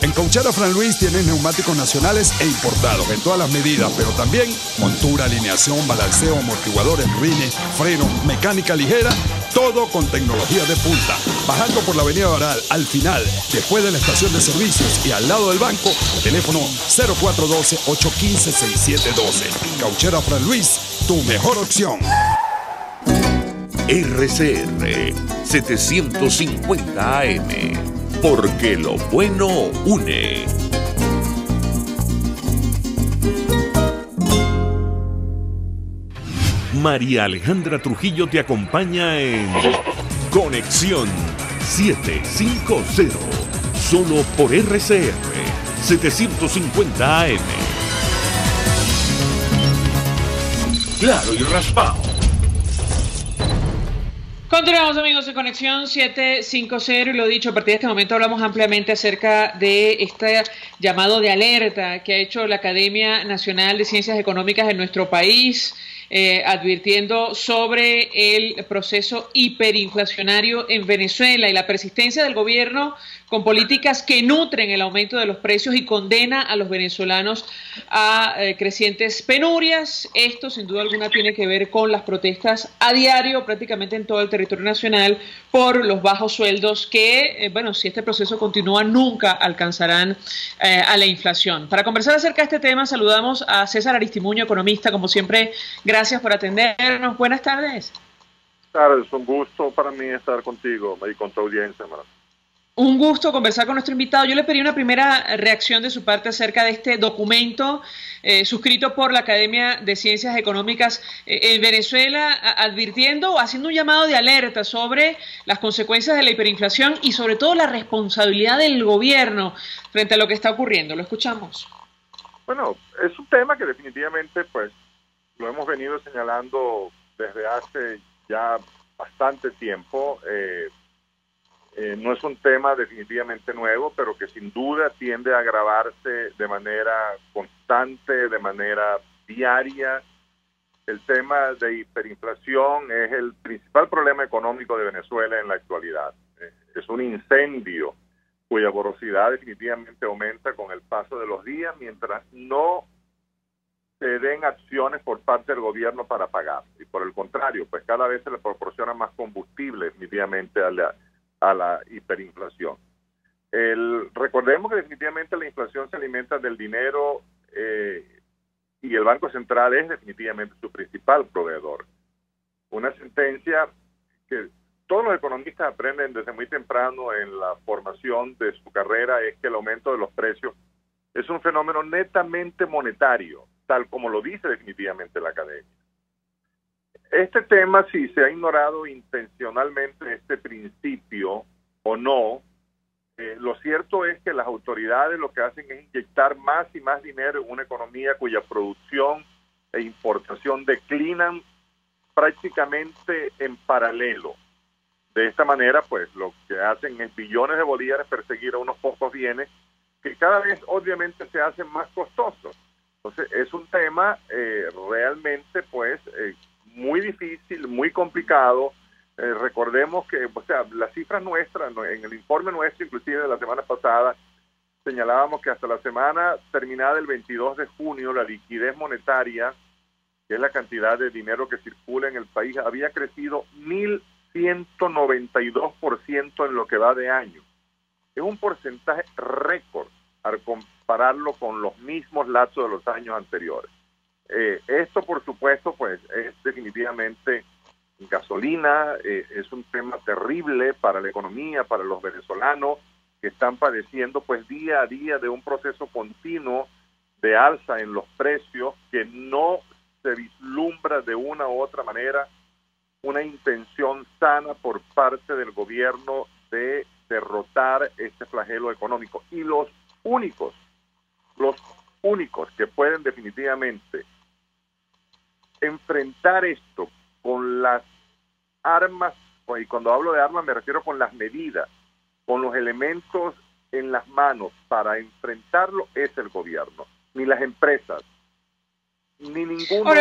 Speaker 12: En Cauchera Fran Luis tienen neumáticos nacionales e importados en todas las medidas, pero también montura, alineación, balanceo, amortiguadores, rines, frenos, mecánica ligera, todo con tecnología de punta. Bajando por la avenida Baral, al final, después de la estación de servicios y al lado del banco, teléfono 0412-815-6712. Cauchera Fran Luis, tu mejor opción.
Speaker 1: RCR 750 AM, porque lo bueno une. María Alejandra Trujillo te acompaña en Conexión 750, solo por RCR 750 AM. Claro y raspado.
Speaker 2: Continuamos, amigos, en Conexión 750 y lo dicho, a partir de este momento hablamos ampliamente acerca de este llamado de alerta que ha hecho la Academia Nacional de Ciencias Económicas en nuestro país, advirtiendo sobre el proceso hiperinflacionario en Venezuela y la persistencia del gobierno con políticas que nutren el aumento de los precios y condena a los venezolanos a crecientes penurias. Esto, sin duda alguna, tiene que ver con las protestas a diario prácticamente en todo el territorio nacional por los bajos sueldos que, bueno, si este proceso continúa, nunca alcanzarán a la inflación. Para conversar acerca de este tema, saludamos a César Aristimuño, economista, como siempre. Gracias por atendernos. Buenas tardes.
Speaker 13: Buenas tardes, un gusto para mí estar contigo y con tu audiencia, hermano.
Speaker 2: Un gusto conversar con nuestro invitado. Yo le pedí una primera reacción de su parte acerca de este documento suscrito por la Academia de Ciencias Económicas en Venezuela, advirtiendo o haciendo un llamado de alerta sobre las consecuencias de la hiperinflación y sobre todo la responsabilidad del gobierno frente a lo que está ocurriendo. Lo escuchamos.
Speaker 13: Bueno, es un tema que definitivamente pues lo hemos venido señalando desde hace ya bastante tiempo. No es un tema definitivamente nuevo, pero que sin duda tiende a agravarse de manera constante, de manera diaria. El tema de hiperinflación es el principal problema económico de Venezuela en la actualidad. Es un incendio cuya porosidad definitivamente aumenta con el paso de los días, mientras no se den acciones por parte del gobierno para pagar. Y por el contrario, pues cada vez se le proporciona más combustible definitivamente a la hiperinflación. Recordemos que definitivamente la inflación se alimenta del dinero y el Banco Central es definitivamente su principal proveedor. Una sentencia que todos los economistas aprenden desde muy temprano en la formación de su carrera es que el aumento de los precios es un fenómeno netamente monetario, tal como lo dice definitivamente la academia. Este tema, si se ha ignorado intencionalmente este principio o no, lo cierto es que las autoridades lo que hacen es inyectar más y más dinero en una economía cuya producción e importación declinan prácticamente en paralelo. De esta manera, pues, lo que hacen es billones de bolívares perseguir a unos pocos bienes que cada vez obviamente se hacen más costosos. Entonces, es un tema realmente, pues, muy difícil, muy complicado. Recordemos que, o sea, las cifras nuestras, en el informe nuestro, inclusive de la semana pasada, señalábamos que hasta la semana terminada el 22 de junio, la liquidez monetaria, que es la cantidad de dinero que circula en el país, había crecido 1.192% en lo que va de año. Es un porcentaje récord al compararlo con los mismos lapsos de los años anteriores. Esto, por supuesto, pues es definitivamente gasolina, es un tema terrible para la economía, para los venezolanos que están padeciendo pues día a día de un proceso continuo de alza en los precios que no se vislumbra de una u otra manera una intención sana por parte del gobierno de derrotar este flagelo económico. Y los únicos que pueden definitivamente enfrentar esto con las armas, y cuando hablo de armas me refiero con las medidas, con los elementos en las manos para enfrentarlo, es el gobierno, ni las empresas, ni ningún otro.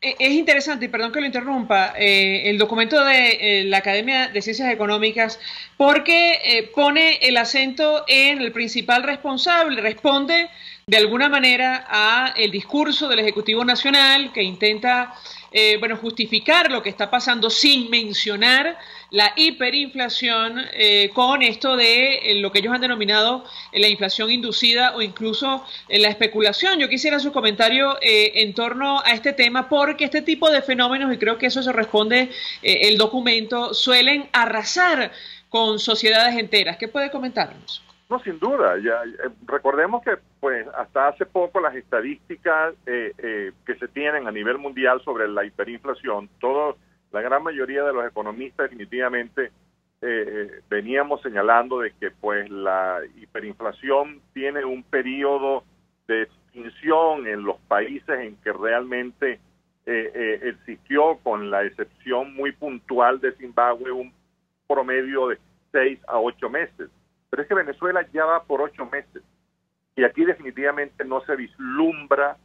Speaker 2: Es interesante, y perdón que lo interrumpa, el documento de la Academia de Ciencias Económicas, porque pone el acento en el principal responsable, responde de alguna manera a el discurso del Ejecutivo Nacional que intenta justificar lo que está pasando sin mencionar la hiperinflación con esto de lo que ellos han denominado la inflación inducida o incluso la especulación. Yo quisiera su comentario en torno a este tema, porque este tipo de fenómenos, y creo que eso se responde el documento, suelen arrasar con sociedades enteras. ¿Qué puede comentarnos?
Speaker 13: No, sin duda. Recordemos que pues hasta hace poco las estadísticas que se tienen a nivel mundial sobre la hiperinflación, la gran mayoría de los economistas definitivamente veníamos señalando de que pues la hiperinflación tiene un periodo de extinción en los países en que realmente existió, con la excepción muy puntual de Zimbabue, un promedio de 6 a 8 meses. Pero es que Venezuela ya va por 8 meses y aquí definitivamente no se vislumbra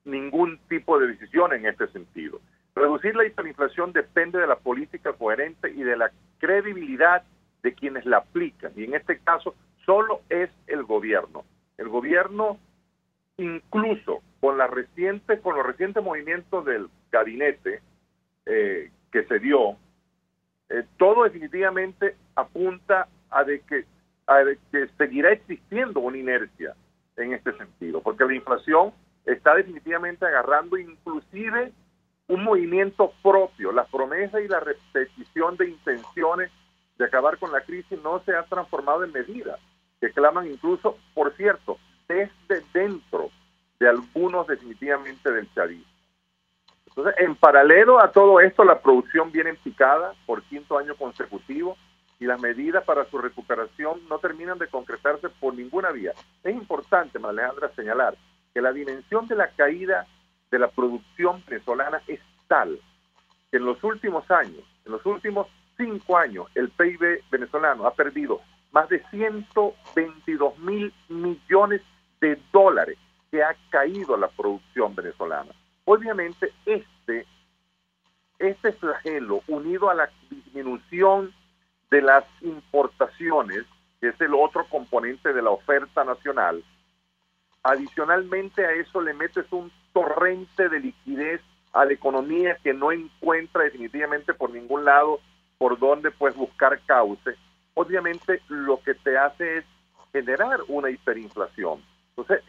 Speaker 13: ningún tipo de decisión en este sentido. Reducir la hiperinflación depende de la política coherente y de la credibilidad de quienes la aplican, y en este caso solo es el gobierno. El gobierno, incluso con los recientes movimientos del gabinete que se dio, todo definitivamente apunta a que seguirá existiendo una inercia en este sentido, porque la inflación está definitivamente agarrando inclusive un movimiento propio. Las promesas y la repetición de intenciones de acabar con la crisis no se ha transformado en medidas que claman incluso, por cierto, desde dentro de algunos definitivamente del chavismo. Entonces, en paralelo a todo esto, la producción viene en picada por 5º año consecutivo y las medidas para su recuperación no terminan de concretarse por ninguna vía. Es importante, María Alejandra, señalar que la dimensión de la caída de la producción venezolana es tal que en los últimos años, en los últimos 5 años, el PIB venezolano ha perdido más de 122.000 millones de dólares que ha caído la producción venezolana. Obviamente este flagelo, unido a la disminución de las importaciones, que es el otro componente de la oferta nacional, adicionalmente a eso le metes un torrente de liquidez a la economía que no encuentra definitivamente por ningún lado por donde pues buscar cauce. Obviamente lo que te hace es generar una hiperinflación. Entonces,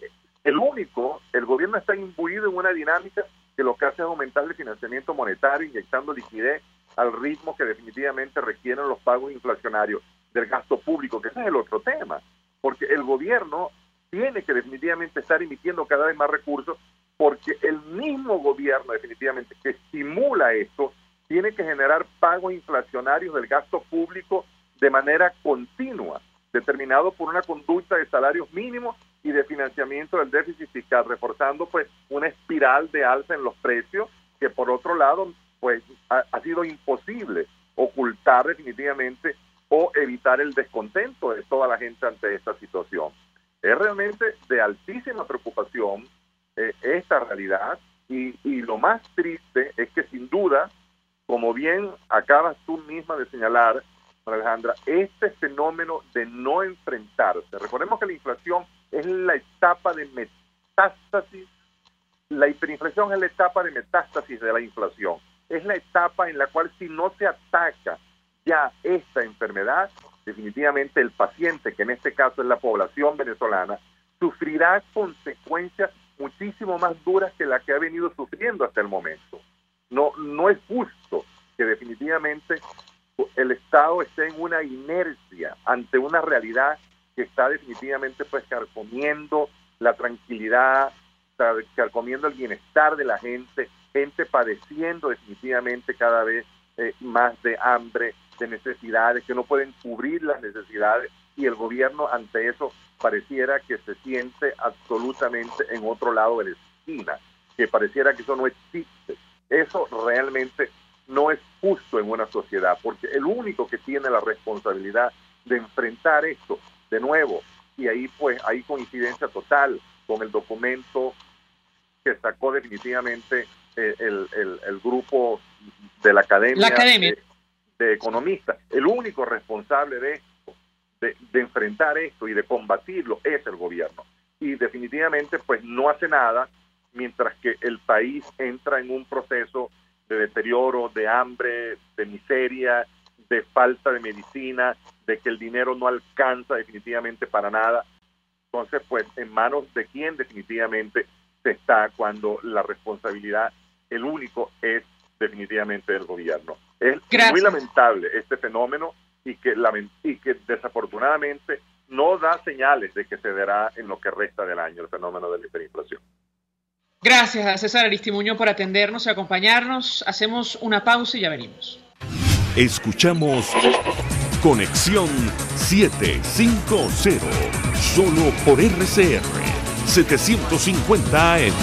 Speaker 13: el gobierno está imbuido en una dinámica que lo que hace es aumentar el financiamiento monetario, inyectando liquidez al ritmo que definitivamente requieren los pagos inflacionarios del gasto público, que ese es el otro tema, porque el gobierno tiene que definitivamente estar emitiendo cada vez más recursos, porque el mismo gobierno definitivamente que estimula esto tiene que generar pagos inflacionarios del gasto público de manera continua, determinado por una conducta de salarios mínimos y de financiamiento del déficit fiscal, reforzando pues una espiral de alza en los precios que por otro lado pues ha sido imposible ocultar definitivamente o evitar el descontento de toda la gente ante esta situación. Es realmente de altísima preocupación esta realidad y lo más triste es que sin duda, como bien acabas tú misma de señalar, Alejandra, este fenómeno de no enfrentarse, recordemos que la inflación es la etapa de metástasis, la hiperinflación es la etapa de metástasis de la inflación, es la etapa en la cual si no se ataca ya esta enfermedad, definitivamente el paciente, que en este caso es la población venezolana, sufrirá consecuencias muchísimo más duras que la que ha venido sufriendo hasta el momento. No es justo que definitivamente el Estado esté en una inercia ante una realidad que está definitivamente pues carcomiendo la tranquilidad, carcomiendo el bienestar de la gente padeciendo definitivamente cada vez más de hambre, de necesidades, que no pueden cubrir las necesidades, y el gobierno ante eso pareciera que se siente absolutamente en otro lado de la esquina, que pareciera que eso no existe. Eso realmente no es justo en una sociedad, porque el único que tiene la responsabilidad de enfrentar esto, de nuevo, y ahí pues hay coincidencia total con el documento que sacó definitivamente el grupo de la Academia de Economistas. El único responsable de esto, de enfrentar esto y de combatirlo, es el gobierno. Y definitivamente pues no hace nada, mientras que el país entra en un proceso de deterioro, de hambre, de miseria, de falta de medicina, de que el dinero no alcanza definitivamente para nada. Entonces, pues, ¿en manos de quién definitivamente se está cuando la responsabilidad, el único, es definitivamente del gobierno? Es muy lamentable este fenómeno y que desafortunadamente no da señales de que se dará en lo que resta del año el fenómeno de la hiperinflación.
Speaker 2: Gracias a César Aristimuño por atendernos y acompañarnos. Hacemos una pausa y ya venimos.
Speaker 1: Escuchamos Conexión 750, solo por RCR 750 AM.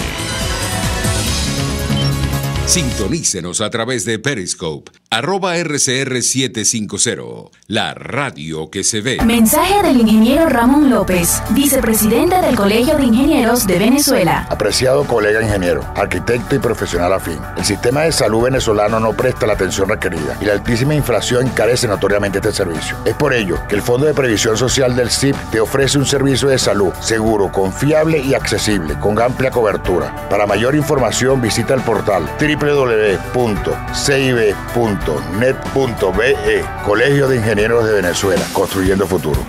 Speaker 3: Sintonícenos a través de Periscope, @RCR750, la radio que se ve.
Speaker 4: Mensaje del ingeniero Ramón López, vicepresidente del Colegio de Ingenieros de Venezuela.
Speaker 5: Apreciado colega ingeniero, arquitecto y profesional afín, el sistema de salud venezolano no presta la atención requerida y la altísima inflación encarece notoriamente este servicio. Es por ello que el Fondo de Previsión Social del CIP te ofrece un servicio de salud seguro, confiable y accesible, con amplia cobertura. Para mayor información visita el portal www.cib.net.be. Colegio de Ingenieros de Venezuela, construyendo futuro.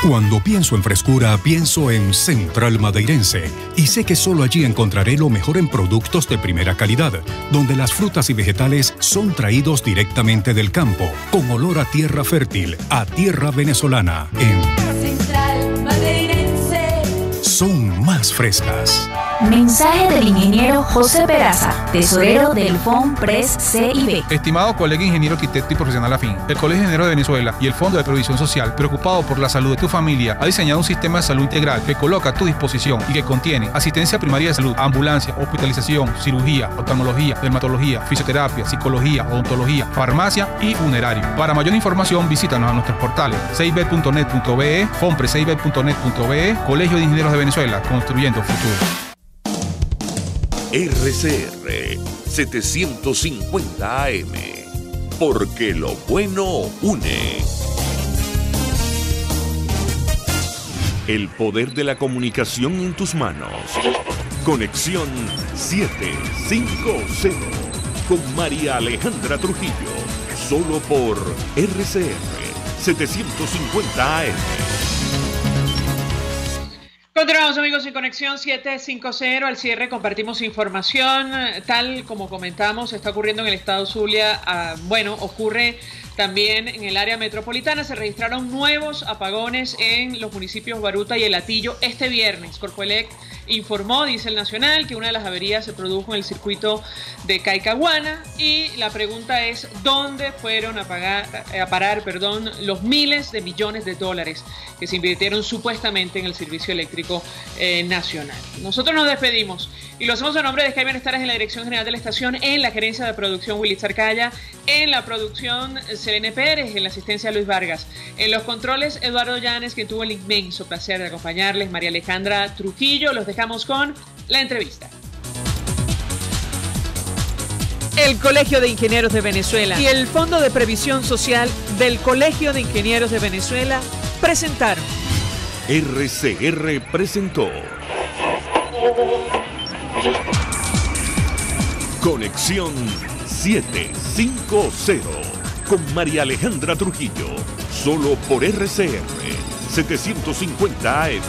Speaker 14: Cuando pienso en frescura, pienso en Central Madeirense. Y sé que solo allí encontraré lo mejor en productos de primera calidad, donde las frutas y vegetales son traídos directamente del campo, con olor a tierra fértil, a tierra venezolana. En Central Madeirense son más frescas.
Speaker 4: Mensaje del ingeniero José Peraza, tesorero del FONPRES CIB.
Speaker 8: Estimado colega ingeniero, arquitecto y profesional afín, el Colegio de Ingenieros de Venezuela y el Fondo de Previsión Social, preocupado por la salud de tu familia, ha diseñado un sistema de salud integral que coloca a tu disposición y que contiene asistencia primaria de salud, ambulancia, hospitalización, cirugía, oftalmología, dermatología, fisioterapia, psicología, odontología, farmacia y funerario. Para mayor información, visítanos a nuestros portales cib.net.be, fonprescib.net.be, Colegio de Ingenieros de Venezuela, construyendo futuro.
Speaker 1: RCR 750 AM, porque lo bueno une. El poder de la comunicación en tus manos. Conexión 750 con María Alejandra Trujillo, solo por RCR 750 AM.
Speaker 2: Continuamos, amigos, en Conexión 750. Al cierre compartimos información. Tal como comentamos, está ocurriendo en el estado Zulia. Ocurre también en el área metropolitana. Se registraron nuevos apagones en los municipios Baruta y El Hatillo este viernes. Corpoelec informó, dice el Nacional, que una de las averías se produjo en el circuito de Caicahuana, y la pregunta es ¿dónde fueron a parar los miles de millones de dólares que se invirtieron supuestamente en el servicio eléctrico nacional? Nosotros nos despedimos y lo hacemos en nombre de Jaime Estaras en la dirección general de la estación, en la gerencia de producción Willy Zarcaya, en la producción Selene Pérez, en la asistencia Luis Vargas, en los controles Eduardo Llanes, que tuvo el inmenso placer de acompañarles, María Alejandra Trujillo. Los dejamos con la entrevista. El Colegio de Ingenieros de Venezuela y el Fondo de Previsión Social del Colegio de Ingenieros de Venezuela presentaron.
Speaker 1: RCR presentó Conexión 750 con María Alejandra Trujillo, solo por RCR 750 AM.